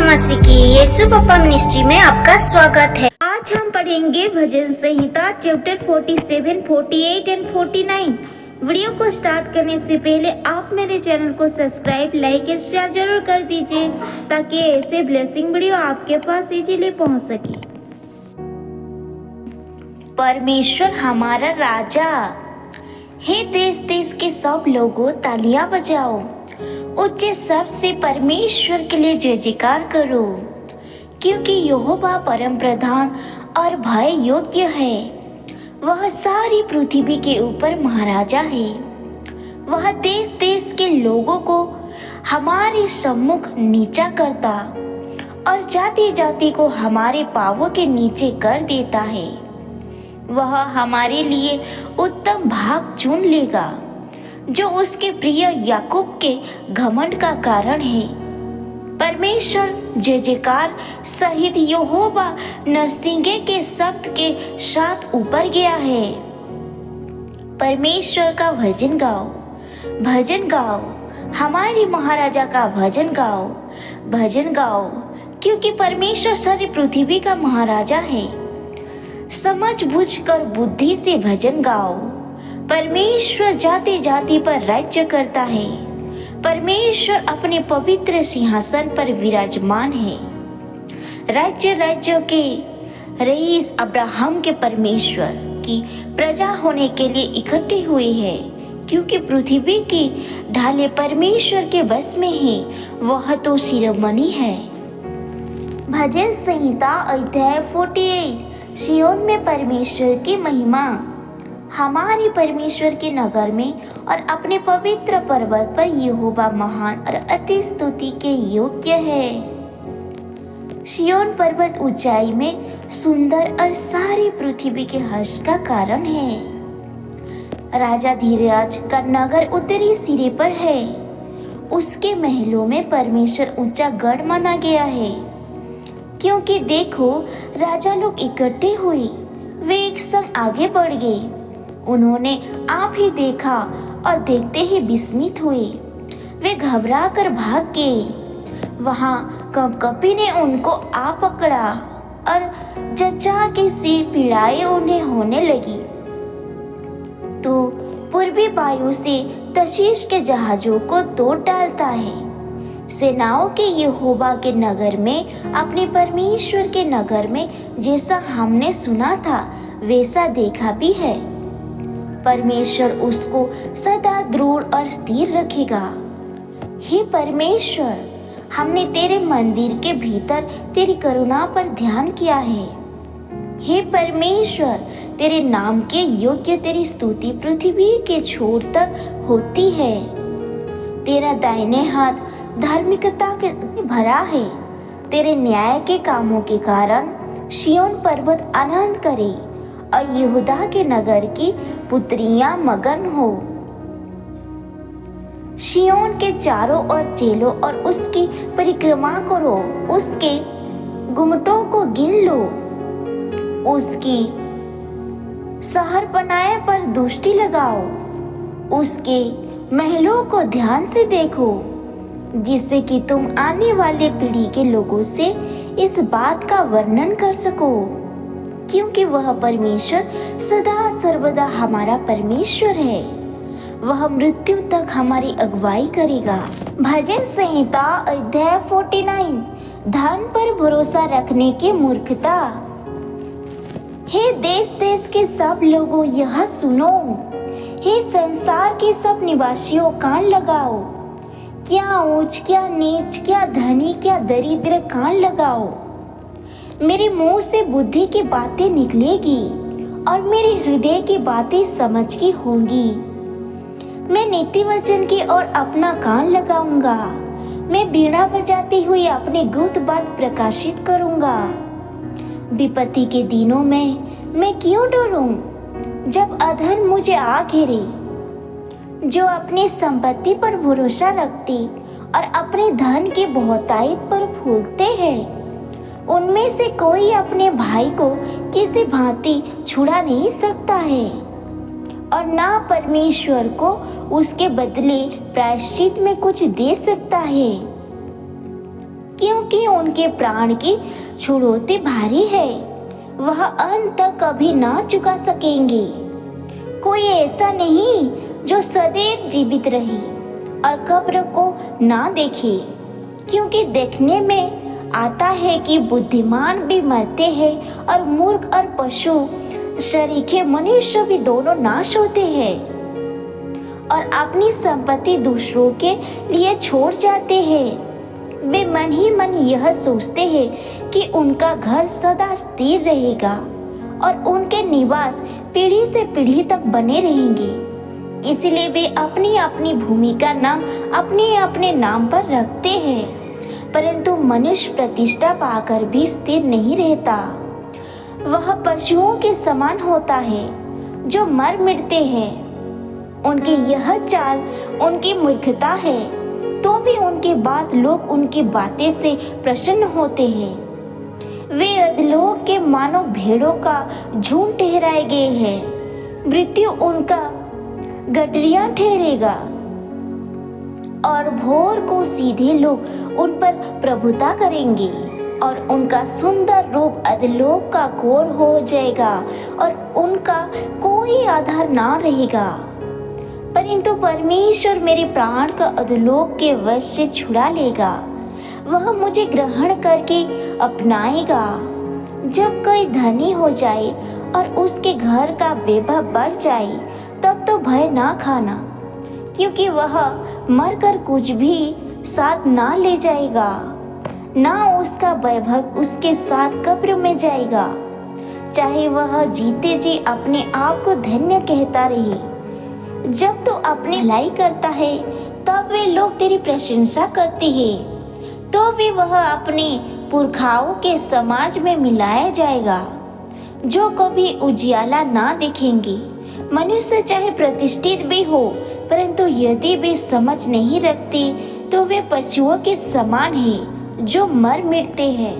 मसीह की यीशु पप्पा मिनिस्ट्री में आपका स्वागत है। आज हम पढ़ेंगे भजन संहिता चैप्टर 47, 48 एंड 49। वीडियो को स्टार्ट करने से पहले आप मेरे चैनल को सब्सक्राइब, लाइक एंड शेयर जरूर कर दीजिए ताकि ऐसे ब्लेसिंग वीडियो आपके पास इजीली पहुंच सके। परमेश्वर हमारा राजा। हे देश देश के सब लोगों तालियां बजाओ, उच्च शब्द से परमेश्वर के लिए जय जयकार करो, क्योंकि यहोवा परम प्रधान और भय योग्य है। वह सारी पृथ्वी के ऊपर महाराजा है। वह देश देश के लोगों को हमारे सम्मुख नीचा करता और जाति जाति को हमारे पांवों के नीचे कर देता है। वह हमारे लिए उत्तम भाग चुन लेगा, जो उसके प्रिय याकूब के घमंड का कारण है। परमेश्वर जय जयकार सहित यहोवा नरसिंगे के शब्द के साथ ऊपर गया है। परमेश्वर का भजन गाओ, भजन गाओ, हमारे महाराजा का भजन गाओ, भजन गाओ, क्योंकि परमेश्वर सारी पृथ्वी का महाराजा है। समझ बूझ कर बुद्धि से भजन गाओ। परमेश्वर जाति जाति पर राज्य करता है। परमेश्वर अपने पवित्र सिंहासन पर विराजमान है। राज्य राज्यों के रईस अब्राहम के परमेश्वर की प्रजा होने के लिए इकट्ठे हुए हैं, क्योंकि पृथ्वी की ढाले परमेश्वर के बस में है। वह तो शिरोमणि है। भजन संहिता अध्याय 48। सिय्योन में परमेश्वर की महिमा। हमारे परमेश्वर के नगर में और अपने पवित्र पर्वत पर यहोवा महान और अति स्तुति के योग्य है। सिय्योन पर्वत ऊंचाई में सुंदर और सारी पृथ्वी के हर्ष का कारण है। राजा धीरज का नगर उत्तरी सिरे पर है। उसके महलों में परमेश्वर ऊंचा गढ़ माना गया है। क्योंकि देखो, राजा लोग इकट्ठे हुए, वे एक संग आगे बढ़ गए। उन्होंने आप ही देखा और देखते ही विस्मित हुए। वे घबरा कर भाग गए। वहाँ कँपकँपी ने उनको आ पकड़ा और जचा के सी पीड़ाएं उन्हें होने लगी। तो पूर्वी वायु से तर्शीश के जहाजों को तोड़ डालता है। सेनाओं के यहोवा के नगर में, अपने परमेश्वर के नगर में जैसा हमने सुना था वैसा देखा भी है। परमेश्वर उसको सदा दृढ़ और स्थिर रखेगा। हे परमेश्वर, हमने तेरे मंदिर के भीतर तेरी करुणा पर ध्यान किया है। हे परमेश्वर, तेरे नाम के योग्य तेरी स्तुति पृथ्वी के छोर तक होती है। तेरा दाहिने हाथ धार्मिकता के भरा है। तेरे न्याय के कामों के कारण सिय्योन पर्वत आनंद करे और यहूदा के नगर की पुत्रियां मगन हो। सिय्योन के चारों ओर चलो और उसकी परिक्रमा करो। उसके गुम्मटों को गिन लो। उसकी शहरपनाह पर दृष्टि लगाओ। उसके महलों को ध्यान से देखो, जिससे कि तुम आने वाले पीढ़ी के लोगों से इस बात का वर्णन कर सको, क्योंकि वह परमेश्वर सदा सर्वदा हमारा परमेश्वर है। वह मृत्यु तक हमारी अगुवाई करेगा। भजन संहिता अध्याय 49। धन पर भरोसा रखने की मूर्खता। हे देश देश के सब लोगों यह सुनो। हे संसार के सब निवासियों कान लगाओ। क्या ऊंच, क्या नीच, क्या धनी, क्या दरिद्र, कान लगाओ। मेरे मुंह से बुद्धि की बातें निकलेगी और मेरे हृदय की बातें समझ की होंगी। मैं नीति वचन की ओर अपना कान लगाऊंगा। मैं वीणा बजाती हुई अपने गुप्त बात प्रकाशित करूंगा। विपत्ति के दिनों में मैं क्यों डरूं, जब अधर्म मुझे आ घेरे। जो अपनी संपत्ति पर भरोसा रखते और अपने धन की बहुतायत पर फूलते हैं, उनमें से कोई अपने भाई को किसी भांति छुड़ा नहीं सकता है और ना परमेश्वर को उसके बदले प्रायश्चित में कुछ दे सकता है। क्योंकि उनके प्राण की छुड़ौती भारी है, वह अंत तक कभी ना चुका सकेंगे। कोई ऐसा नहीं जो सदैव जीवित रहे और कब्र को ना देखे, क्योंकि देखने में आता है कि बुद्धिमान भी मरते हैं और मूर्ख और पशु शरीके मनुष्य भी दोनों नाश होते हैं और अपनी संपत्ति दूसरों के लिए छोड़ जाते हैं। वे मन ही मन यह सोचते हैं कि उनका घर सदा स्थिर रहेगा और उनके निवास पीढ़ी से पीढ़ी तक बने रहेंगे। इसलिए वे अपनी अपनी भूमि का नाम अपने अपने नाम पर रखते हैं, परंतु मनुष्य प्रतिष्ठा पाकर भी स्थिर नहीं रहता। वह पशुओं के समान होता है जो मर मिटते हैं। उनकी यह चाल उनकी मूर्खता है, तो भी उनके बाद लोग उनकी बातें से प्रसन्न होते हैं। वे अधलोक के मानो भेड़ों का झुंड ठहराए गए हैं। मृत्यु उनका गडरिया ठहरेगा और भोर को सीधे लोग उन पर प्रभुता करेंगे और उनका सुंदर रूप अधलोक का घोर हो जाएगा और उनका कोई आधार ना रहेगा। परंतु परमेश्वर मेरे प्राण का अधलोक के वश से छुड़ा लेगा। वह मुझे ग्रहण करके अपनाएगा। जब कोई धनी हो जाए और उसके घर का वैभव बढ़ जाए, तब तो भय ना खाना, क्योंकि वह मरकर कुछ भी साथ ना ले जाएगा, ना उसका वैभव उसके साथ कब्र में जाएगा। चाहे वह जीते जी अपने आप को धन्य कहता रहे। जब तू अपनी भलाई करता है, तब वे लोग तेरी प्रशंसा करते हैं, तो भी वह अपने पुरखाओं के समाज में मिलाया जाएगा, जो कभी उजियाला ना देखेंगे। मनुष्य चाहे प्रतिष्ठित भी हो, परंतु यदि वे समझ नहीं रखते, तो वे पशुओं के समान हैं जो मर मिटते हैं।